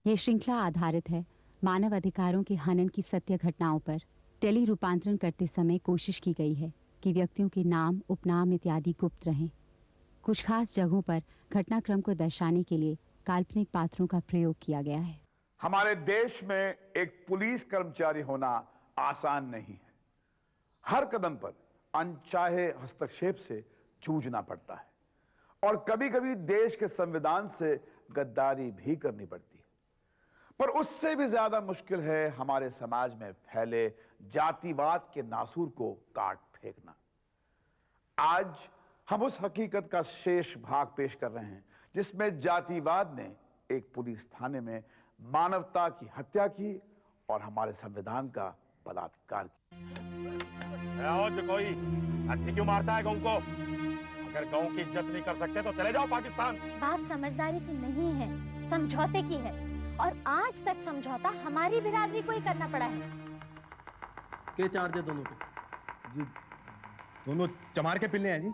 ये श्रृंखला आधारित है मानव अधिकारों के हनन की सत्य घटनाओं पर। टेली रूपांतरण करते समय कोशिश की गई है कि व्यक्तियों के नाम, उपनाम इत्यादि गुप्त रहें। कुछ खास जगहों पर घटनाक्रम को दर्शाने के लिए काल्पनिक पात्रों का प्रयोग किया गया है। हमारे देश में एक पुलिस कर्मचारी होना आसान नहीं है। हर कदम पर अनचाहे हस्तक्षेप से जूझना पड़ता है और कभी-कभी देश के संविधान से गद्दारी भी करनी पड़ती है। पर उससे भी ज्यादा मुश्किल है हमारे समाज में फैले जातिवाद के नासूर को काट फेंकना। आज हम उस हकीकत का शेष भाग पेश कर रहे हैं जिसमें जातिवाद ने एक पुलिस थाने में मानवता की हत्या की और हमारे संविधान का बलात्कार किया। कोई लाठी क्यों मारता है गांव को? अगर गांव की इज्जत नहीं कर सकते तो चले जाओ पाकिस्तान। बात समझदारी की नहीं है, समझौते की है, और आज तक समझौता हमारी बिरादरी को ही करना पड़ा है। क्या चार्ज है दोनों पे? जी दोनों चमार के पिल्ले हैं जी।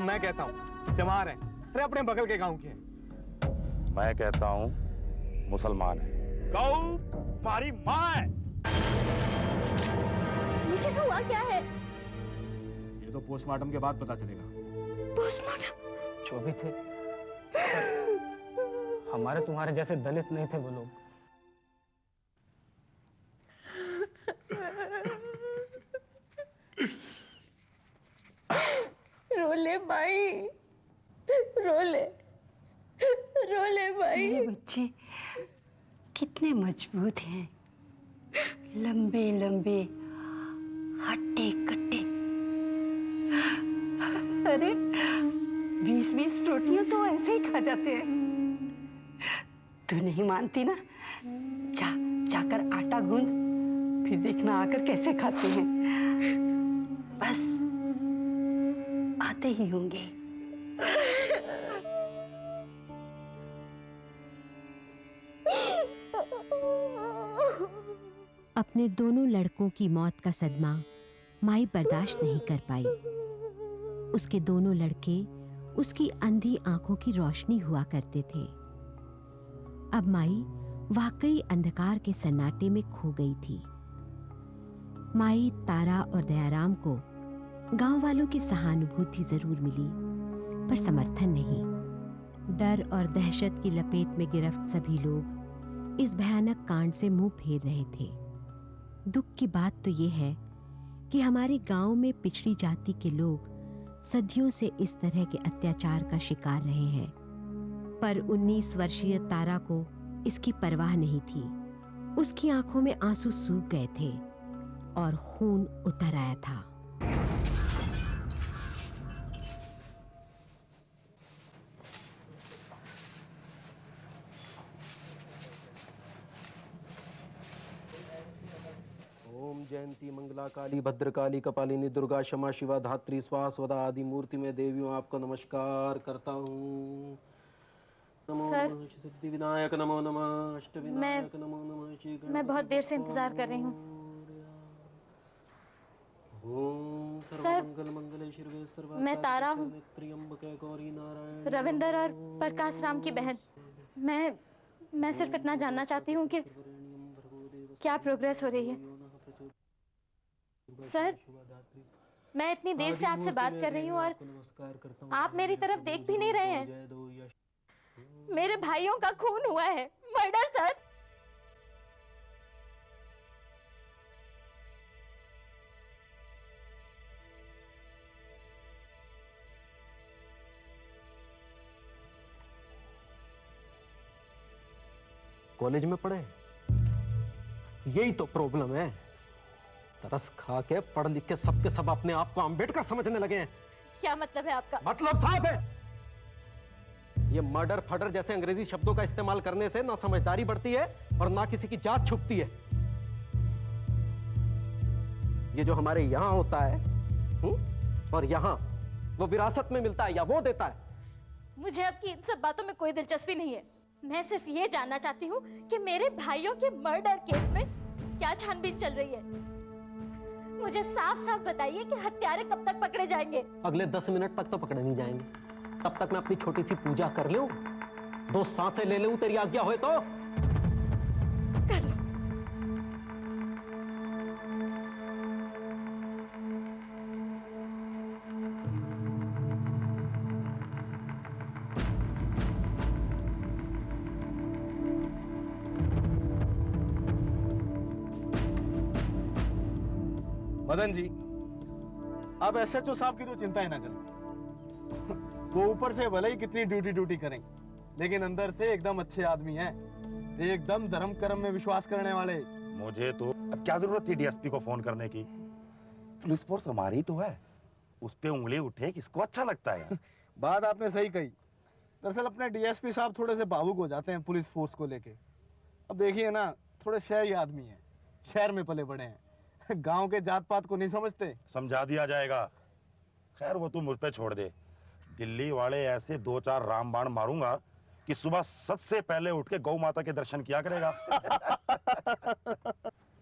मैं कहता हूँ चमार है। अरे अपने बगल के गांव के हैं। मैं कहता हूँ मुसलमान है। गौ तुम्हारी माँ है। लेकिन हुआ क्या है? ये तो पोस्टमार्टम के बाद पता चलेगा। पोस्टमार्टम? जो भी थे हमारे तुम्हारे जैसे दलित नहीं थे वो लोग। रोले भाई, रोले भाई। मेरे बच्चे कितने मजबूत हैं, लंबे लंबे हट्टे कट्टे। अरे 20-20 रोटियां तो ऐसे ही खा जाते हैं। तू नहीं मानती ना? जाकर आटा गूंद, फिर देखना आकर कैसे खाते हैं। बस आते ही होंगे। अपने दोनों लड़कों की मौत का सदमा माई बर्दाश्त नहीं कर पाई। उसके दोनों लड़के उसकी अंधी आंखों की रोशनी हुआ करते थे। अब माई वाकई अंधकार के सन्नाटे में खो गई थी। माई, तारा और दयाराम को गांव वालों की सहानुभूति जरूर मिली, पर समर्थन नहीं। डर और दहशत की लपेट में गिरफ्त सभी लोग इस भयानक कांड से मुंह फेर रहे थे। दुख की बात तो ये है कि हमारे गांव में पिछड़ी जाति के लोग सदियों से इस तरह के अत्याचार का शिकार रहे हैं, पर 19 वर्षीय तारा को इसकी परवाह नहीं थी। उसकी आंखों में आंसू सूख गए थे और खून उतर आया था। ओम जयंती मंगला काली भद्रकाली कपालिनी दुर्गा क्षमा शिवा धात्री स्वाहा स्वदा आदि मूर्ति में देवियों आपको नमस्कार करता हूँ। नमो नमः सिद्धि विनायक, नमो नमः अष्ट विनायक, नमो नमः श्री गणपति। मैं बहुत देर से इंतजार कर रही हूँ। सर, मैं तारा हूँ, रविंदर और प्रकाश राम की बहन। मैं सिर्फ इतना जानना चाहती हूँ कि क्या प्रोग्रेस हो रही है। सर, मैं इतनी देर से आपसे बात कर रही हूँ और आप मेरी तरफ देख भी नहीं रहे हैं। मेरे भाइयों का खून हुआ है, मर्डर सर। कॉलेज में पढ़े, यही तो प्रॉब्लम है। तरस खा के पढ़ लिख के सबके सब अपने आप को अम्बेडकर समझने लगे हैं। क्या मतलब है आपका? मतलब साफ है, ये मर्डर फडर जैसे अंग्रेजी शब्दों का इस्तेमाल करने से ना समझदारी बढ़ती है और ना किसी की जात छुपती है। ये जो हमारे यहां होता है और यहां, वो विरासत में मिलता है या वो देता है? मुझे आपकी इन सब बातों में कोई दिलचस्पी नहीं है। मैं सिर्फ ये जानना चाहती हूँ कि मेरे भाइयों के मर्डर केस में क्या छानबीन चल रही है। मुझे साफ साफ बताइए कि हत्यारे कब तक पकड़े जाएंगे? अगले 10 मिनट तक तो पकड़े नहीं जाएंगे। तब तक मैं अपनी छोटी सी पूजा कर लूं, दो सांसें ले लूं तेरी आज्ञा होए तो। कर लो। मदन जी, आप एसएचओ साहब की तो चिंता ही ना करें। वो ऊपर से भले ही कितनी ड्यूटी करें, लेकिन अंदर से एकदम अच्छे आदमी हैं, एकदम धर्म कर्म में विश्वास करने वाले। मुझे तो अब क्या जरूरत थी डीएसपी को फोन करने की? पुलिस फोर्स हमारी तो है, उस पे उंगली उठे किसको अच्छा लगता है? बात आपने सही कही। दरअसल अपने डीएसपी साहब थोड़े से भावुक हो जाते हैं पुलिस फोर्स को लेके। अब देखिए ना, थोड़े शहरी आदमी हैं, शहर में पले बड़े हैं, गांव के जात पात को नहीं समझते। समझा दिया जाएगा। खैर वो तू मुझ पे छोड़ दे। दिल्ली वाले ऐसे 2-4 रामबाण मारूंगा कि सुबह सबसे पहले उठ के गौ माता के दर्शन किया करेगा।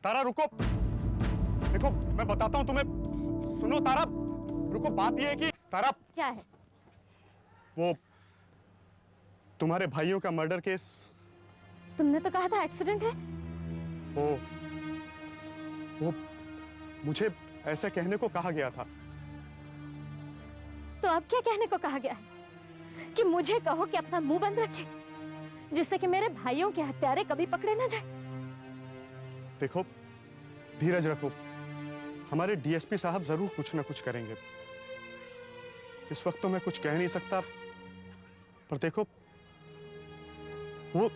तारा रुको, देखो मैं बताता हूँ तुम्हें। सुनो तारा, रुको। बात ये है कि तारा, क्या है? वो तुम्हारे भाइयों का मर्डर केस। तुमने तो कहा था एक्सीडेंट है। वो मुझे ऐसे कहने को कहा गया था। तो अब क्या कहने को कहा गया है? कि मुझे कहो कि अपना मुंह बंद रखे, जिससे कि मेरे भाइयों के हत्यारे कभी पकड़े ना जाए। देखो, धीरज रखो। हमारे डीएसपी साहब जरूर कुछ ना कुछ करेंगे। इस वक्त तो मैं कुछ कह नहीं सकता, पर देखो वो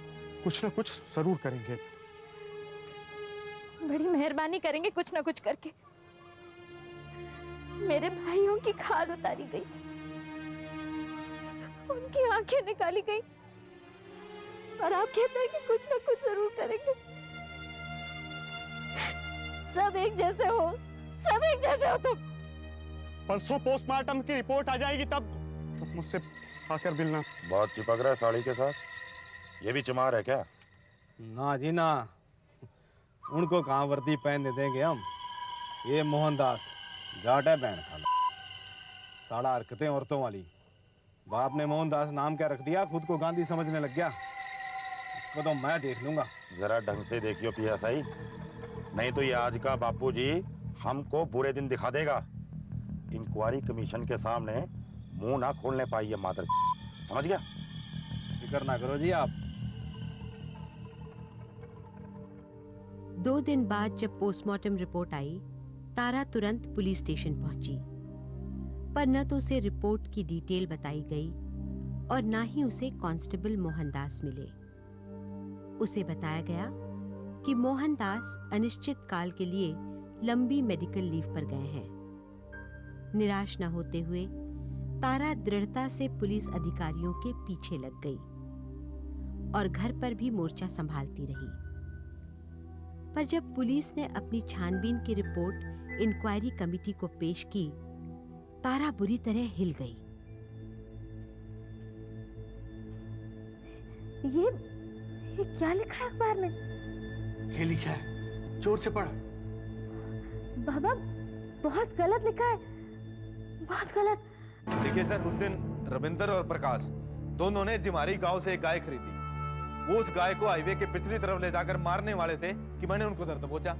कुछ ना कुछ जरूर करेंगे। बड़ी मेहरबानी करेंगे कुछ ना कुछ करके। मेरे भाइयों की खाल उतारी गई, उनकी आंखें निकाली गई, और आप कहते हैं कि कुछ ना कुछ जरूर करेंगे। सब एक जैसे हो, सब एक जैसे हो तुम। परसों पोस्टमार्टम की रिपोर्ट आ जाएगी, तब मुझसे आकर मिलना। बहुत चिपक रहा है साड़ी के साथ। ये भी चमार है क्या? ना जी ना, उनको कहाँ वर्दी पहनने देंगे हम। ये मोहनदास जाट है बहन खाला, साड़ा हरकतें औरतों वाली। बाप ने मोहनदास नाम क्या रख दिया, खुद को गांधी समझने लग गया। इसको तो मैं देख लूंगा। जरा ढंग से देखियो पीएसआई, नहीं तो ये आज का बापूजी हमको बुरे दिन दिखा देगा। इंक्वायरी कमीशन के सामने मुंह ना खोलने पाई है मादर। समझ गया? फिक्र ना करो जी आप। 2 दिन बाद जब पोस्टमार्टम रिपोर्ट आई, तारा तुरंत पुलिस स्टेशन पहुंची, पर न तो उसे रिपोर्ट की डिटेल बताई गई और न ही उसे कांस्टेबल मोहनदास मिले। उसे बताया गया कि मोहनदास अनिश्चित काल के लिए लंबी मेडिकल लीव पर गए हैं। निराश न होते हुए तारा दृढ़ता से पुलिस अधिकारियों के पीछे लग गई और घर पर भी मोर्चा संभालती रही। पर जब पुलिस ने अपनी छानबीन की रिपोर्ट इंक्वायरी कमेटी को पेश की, तारा बुरी तरह हिल गई। ये क्या लिखा है अखबार में? क्या लिखा है? जोर से पढ़। बाबा, बहुत गलत लिखा है, बहुत गलत। देखिए सर, उस दिन रविंदर और प्रकाश दोनों ने जिमारी गांव से एक गाय खरीदी। वो उस गाय को हाईवे के पिछली तरफ ले जाकर मारने वाले थे कि मैंने उनको दर्द पहुंचा।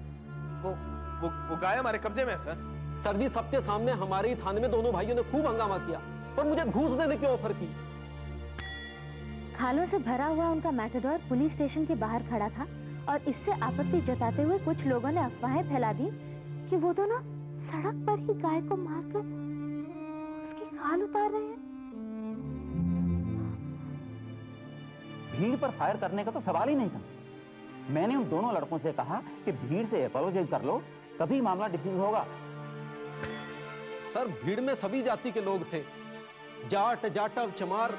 वो गाय हमारे कब्जे में है सर। सर जी, सबके सामने हमारे ही थाने में दोनों भाइयों ने खूब हंगामा किया, पर मुझे घूस देने की ऑफर की। खालों से भरा हुआ उनका मैटाडोर पुलिस स्टेशन के बाहर खड़ा था और इससे आपत्ति जताते हुए कुछ लोगों ने अफवाहें फैला दी कि वो दोनों सड़क पर ही गाय को मारकर उसकी खाल उतार रहे हैं। भीड़ पर फायर करने का तो सवाल ही नहीं था। मैंने उन दोनों लड़कों से कहा कि भीड़ से अपोलोजाइज कर लो, तभी मामला डिफ्यूज होगा। सर, भीड़ में सभी जाति के लोग थे, जाट, जाटव, चमार,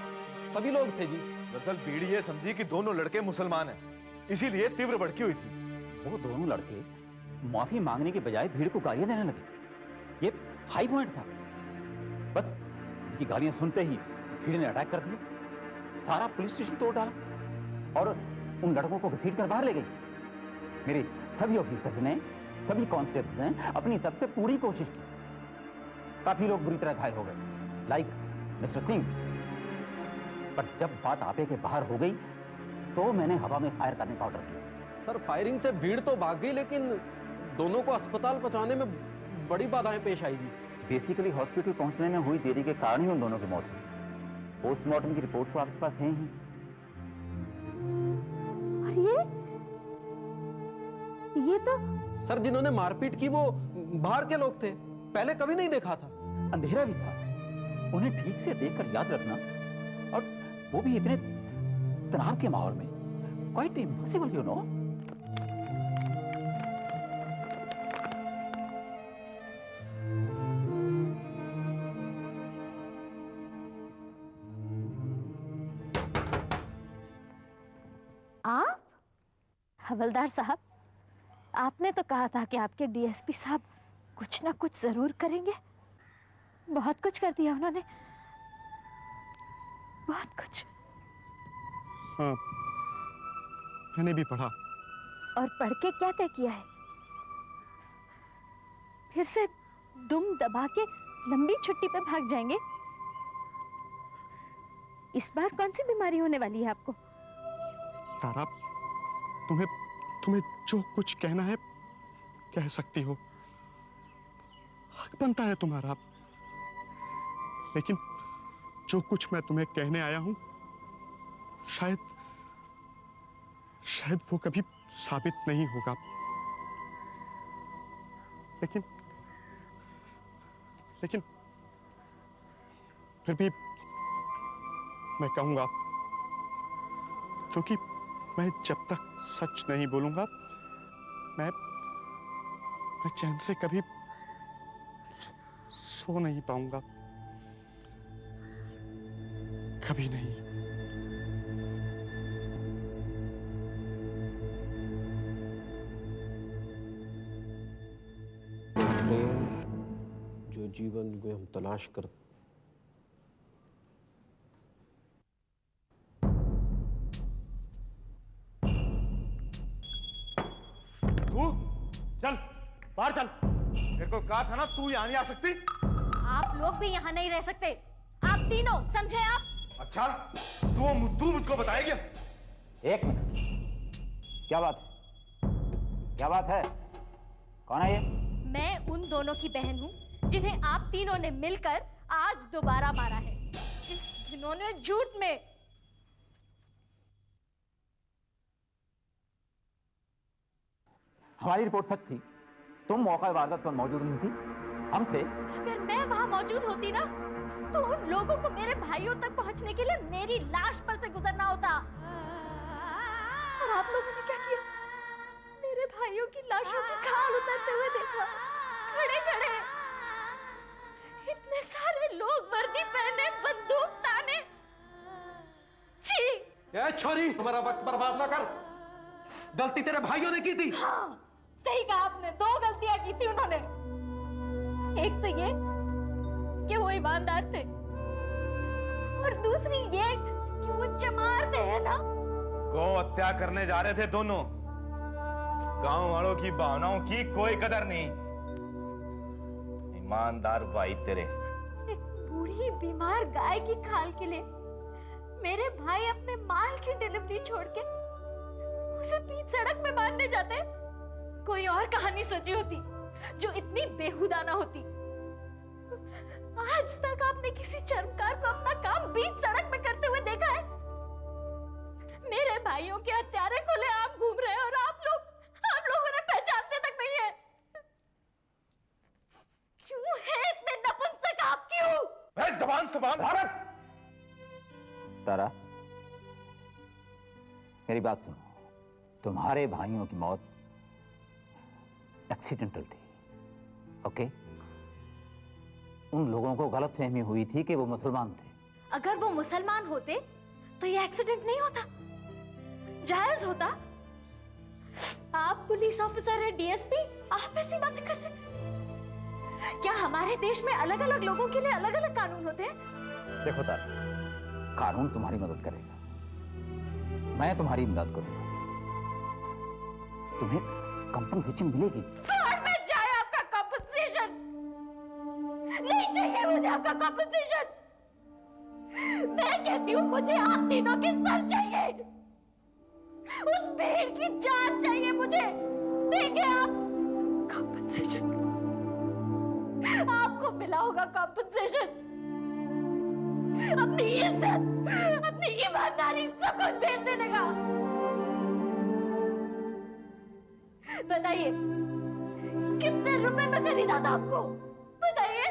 सभी लोग थे जी। दरअसल भीड़ ये समझी कि दोनों लड़के मुसलमान हैं, इसीलिए तीव्र भड़की हुई थी। वो दोनों लड़के माफी मांगने के बजाय भीड़ को गालियां देने लगे। ये हाई पॉइंट था। बस उनकी गालियां सुनते ही भीड़ ने अटैक कर दिया, सारा पुलिस स्टेशन तोड़ डाला और उन लड़कों को घसीट कर बाहर ले गई। मेरे सभी ऑफिसर्स ने, सभी कांस्टेबल्स ने अपनी तरफ से पूरी कोशिश की। काफी लोग बुरी तरह घायल हो गए, लाइक मिस्टर सिंह। पर जब बात आपे के बाहर हो गई तो मैंने हवा में फायर करने का ऑर्डर किया। सर फायरिंग से भीड़ तो भाग गई, लेकिन दोनों को अस्पताल पहुंचाने में बड़ी बाधाएं पेश आई जी। बेसिकली हॉस्पिटल पहुंचने में हुई देरी के कारण ही उन दोनों की मौत हुई। पोस्टमार्टम की रिपोर्ट तो आपके पास है ही। और ये तो सर जिन्होंने मारपीट की वो बाहर के लोग थे, पहले कभी नहीं देखा था। अंधेरा भी था, उन्हें ठीक से देखकर याद रखना, और वो भी इतने तनाव के माहौल में, क्वाइट इम्पॉसिबल यू नो। आप हवलदार साहब, आपने तो कहा था कि आपके डीएसपी साहब कुछ ना कुछ जरूर करेंगे। बहुत कुछ कर दिया उन्होंने, बहुत कुछ। हाँ, मैंने भी पढ़ा। और पढ़ के क्या तय किया है? फिर से दुम दबा के लंबी छुट्टी पे भाग जाएंगे? इस बार कौन सी बीमारी होने वाली है आपको? तारा, तुम्हें जो कुछ कहना है कह सकती हो, हक बनता है तुम्हारा। लेकिन जो कुछ मैं तुम्हें कहने आया हूं, शायद वो कभी साबित नहीं होगा। लेकिन फिर भी मैं कहूंगा, क्योंकि मैं जब तक सच नहीं बोलूंगा, मैं चैन से कभी सो नहीं पाऊंगा, कभी नहीं। प्रेम जो जीवन में हम तलाश कर चल बाहर चल। मेरे को कहा था ना तू यहाँ नहीं आ सकती। आप लोग भी यहाँ नहीं रह सकते, आप तीनों, समझे आप? अच्छा, तू मुझको बताएगी? एक मिनट, क्या बात है? कौन है ये? मैं उन दोनों की बहन हूँ जिन्हें आप तीनों ने मिलकर आज दोबारा मारा है, इस घिनौने झूठ में। हमारी रिपोर्ट सच थी, तुम मौका वारदात पर मौजूद नहीं थी, हम थे। अगर मैं वहां मौजूद होती ना, तो उन लोगों को मेरे भाइयों तक पहुंचने के लिए मेरी लाश पर से गुजरना होता। और आप लोगों ने क्या किया? मेरे भाइयों की लाशों की खाल उतरते हुए देखा, खड़े खड़े इतने सारे लोग वर्दी पहने, बंदूक ताने। छी! ए छोरी, हमारा वक्त बर्बाद ना कर। गलती तेरे भाइयों ने की थी। हाँ, सही कहा आपने, दो गलतियां की थी उन्होंने। एक तो ये कि वो ईमानदार थे, और दूसरी ये कि वो चमार थे, है ना? गौ हत्या करने जा रहे थे दोनों। गांव वालों की भावनाओं की कोई कदर नहीं। ईमानदार भाई तेरे। एक बूढ़ी बीमार गाय की खाल के लिए मेरे भाई अपने माल की डिलीवरी छोड़ के उसे बीच सड़क में मारने जाते। कोई और कहानी सोची होती जो इतनी बेहुदा ना होती। आज तक आपने किसी चर्मकार को अपना काम बीच सड़क में करते हुए देखा है? मेरे भाइयों के हत्यारे खुलेआम घूम रहे हैं और आप लोगों ने पहचानते तक नहीं है। क्यों है इतने नपुंसक आप? क्यों? जबान संभाल भारत। तारा, मेरी बात सुनो। तुम्हारे भाइयों की मौत एक्सीडेंटल थी, ओके? उन लोगों को गलतफहमी हुई थी कि वो मुसलमान थे। अगर वो मुसलमान होते तो ये एक्सीडेंट नहीं होता, जायज होता। आप पुलिस ऑफिसर है, डीएसपी, आप ऐसी बातें कर रहे हैं? क्या हमारे देश में अलग अलग लोगों के लिए अलग अलग कानून होते हैं? देखो तारा, कानून तुम्हारी मदद करेगा, मैं तुम्हारी मदद करूंगा। तुम्हें कंपनसेशन मिलेगी। और में जाए आपका कंपनसेशन, नहीं चाहिए मुझे आपका कंपनसेशन। मैं कहती हूँ मुझे आप तीनों के सर चाहिए, उस भीड़ की जान चाहिए मुझे। देंगे आप कॉम्पनसेशन, आपको मिला होगा कॉम्पनसेशन। अपनी इज्जत, अपनी ईमानदारी सब कुछ बेच देने का। बताइए कितने रुपए में खरीदा था आपको, बताइए।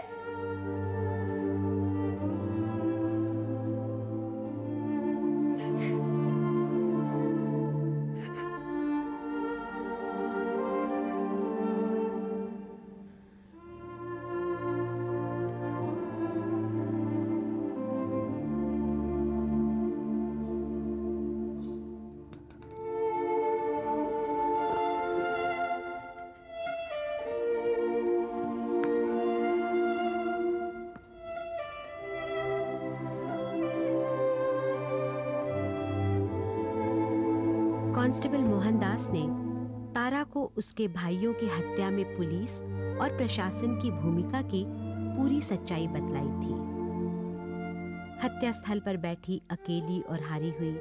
कांस्टेबल मोहनदास ने तारा को उसके भाइयों की हत्या में पुलिस और प्रशासन की भूमिका की पूरी सच्चाई बतलाई थी। हत्या स्थल पर बैठी अकेली और हारी हुई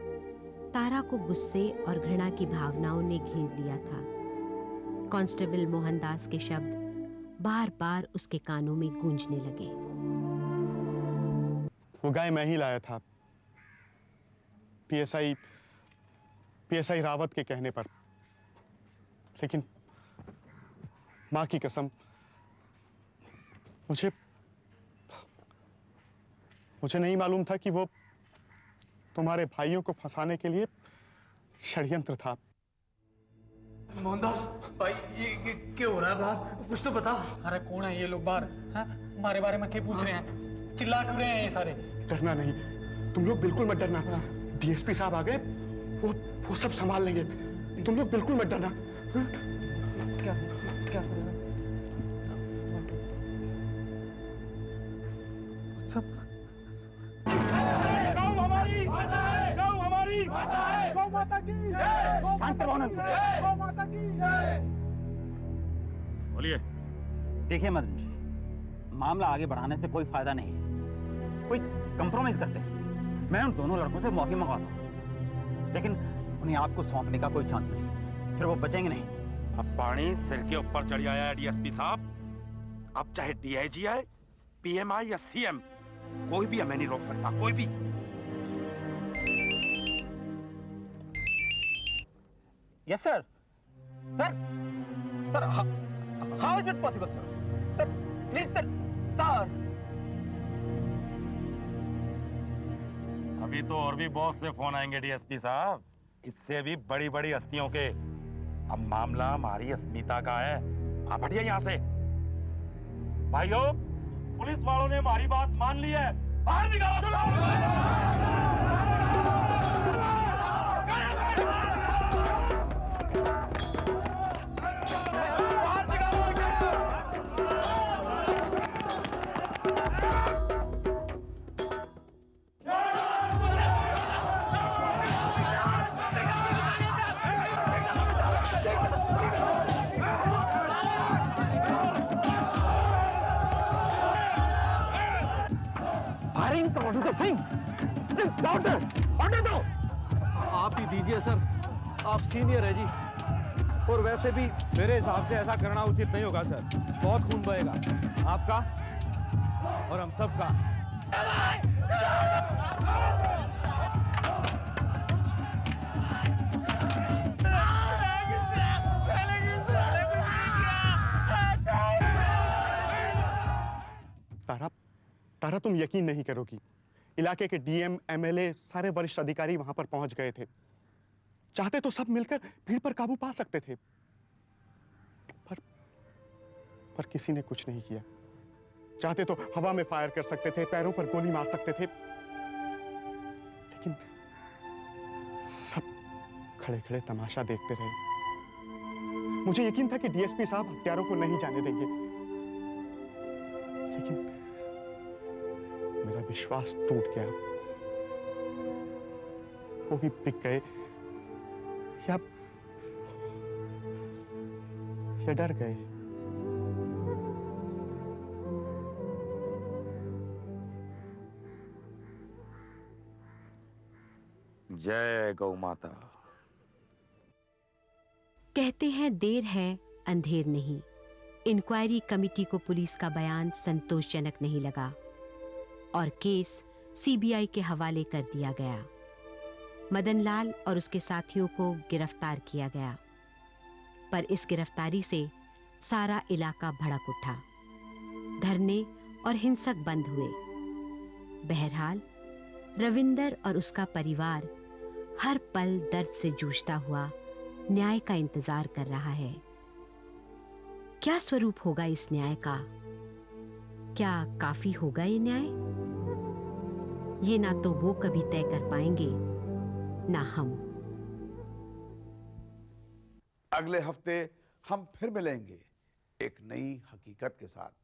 तारा को गुस्से और घृणा की भावनाओं ने घेर लिया था। कांस्टेबल मोहनदास के शब्द बार बार उसके कानों में गूंजने लगे। वो गाय मैं ही लाया था, पीएसआई रावत के कहने पर। लेकिन मां की कसम, मुझे नहीं मालूम था कि वो तुम्हारे भाइयों को फंसाने के लिए षड्यंत्र था। मोहनदास भाई, ये क्या हो रहा है बाहर? कुछ तो बता। अरे कौन है ये लोग बाहर? हैं? हमारे बारे में क्या पूछ रहे हैं? चिल्ला क्यों रहे हैं ये सारे? डरना नहीं, तुम लोग बिल्कुल मत डरना। डीएसपी साहब आ गए, वो सब संभाल लेंगे। तुम लोग बिल्कुल मत डरना। क्या करेगा? सब बोलिए। देखिए मदन जी, मामला आगे बढ़ाने से कोई फायदा नहीं है। कोई कंप्रोमाइज करते हैं। मैं उन दोनों लड़कों से माफी मंगवाता हूँ, लेकिन उन्हें आपको सौंपने का कोई चांस नहीं, फिर वो बचेंगे नहीं। अब पानी सिर के ऊपर चढ़ आया है डीएसपी साहब। अब चाहे डीआईजी आए, पीएमआई या सीएम, कोई भी हमें नहीं रोक सकता, कोई भी। Yes sir. Sir how is it possible sir? Sir please sir. अभी तो और भी बहुत से फोन आएंगे डीएसपी साहब, इससे भी बड़ी बड़ी हस्तियों के। अब मामला हमारी अस्मिता का है। आप हटिए यहाँ से। भाइयों, पुलिस वालों ने हमारी बात मान ली है, बाहर निकालो। आप ही दीजिए सर, आप सीनियर है जी। और वैसे भी मेरे हिसाब से ऐसा करना उचित नहीं होगा सर। बहुत खून बहेगा, आपका और हम सब का। तारा, तुम यकीन नहीं करोगी, इलाके के डीएम, एमएलए, सारे वरिष्ठ अधिकारी वहां पर पहुंच गए थे। चाहते तो सब मिलकर भीड़ पर काबू पा सकते थे, पर किसी ने कुछ नहीं किया। चाहते तो हवा में फायर कर सकते थे, पैरों पर गोली मार सकते थे, लेकिन सब खड़े खड़े तमाशा देखते रहे। मुझे यकीन था कि डीएसपी साहब हत्यारों को नहीं जाने देंगे, लेकिन मेरा विश्वास टूट गया। वो भी बिक गए या डर गए। जय गौ माता। कहते हैं देर है अंधेर नहीं। इंक्वायरी कमेटी को पुलिस का बयान संतोषजनक नहीं लगा और केस सीबीआई के हवाले कर दिया गया। मदनलाल और उसके साथियों को गिरफ्तार किया गया, पर इस गिरफ्तारी से सारा इलाका भड़क उठा। धरने और हिंसक बंद हुए। बहरहाल रविंदर और उसका परिवार हर पल दर्द से जूझता हुआ न्याय का इंतजार कर रहा है। क्या स्वरूप होगा इस न्याय का? क्या काफी होगा ये न्याय? ये ना तो वो कभी तय कर पाएंगे, ना हम। अगले हफ्ते हम फिर मिलेंगे एक नई हकीकत के साथ।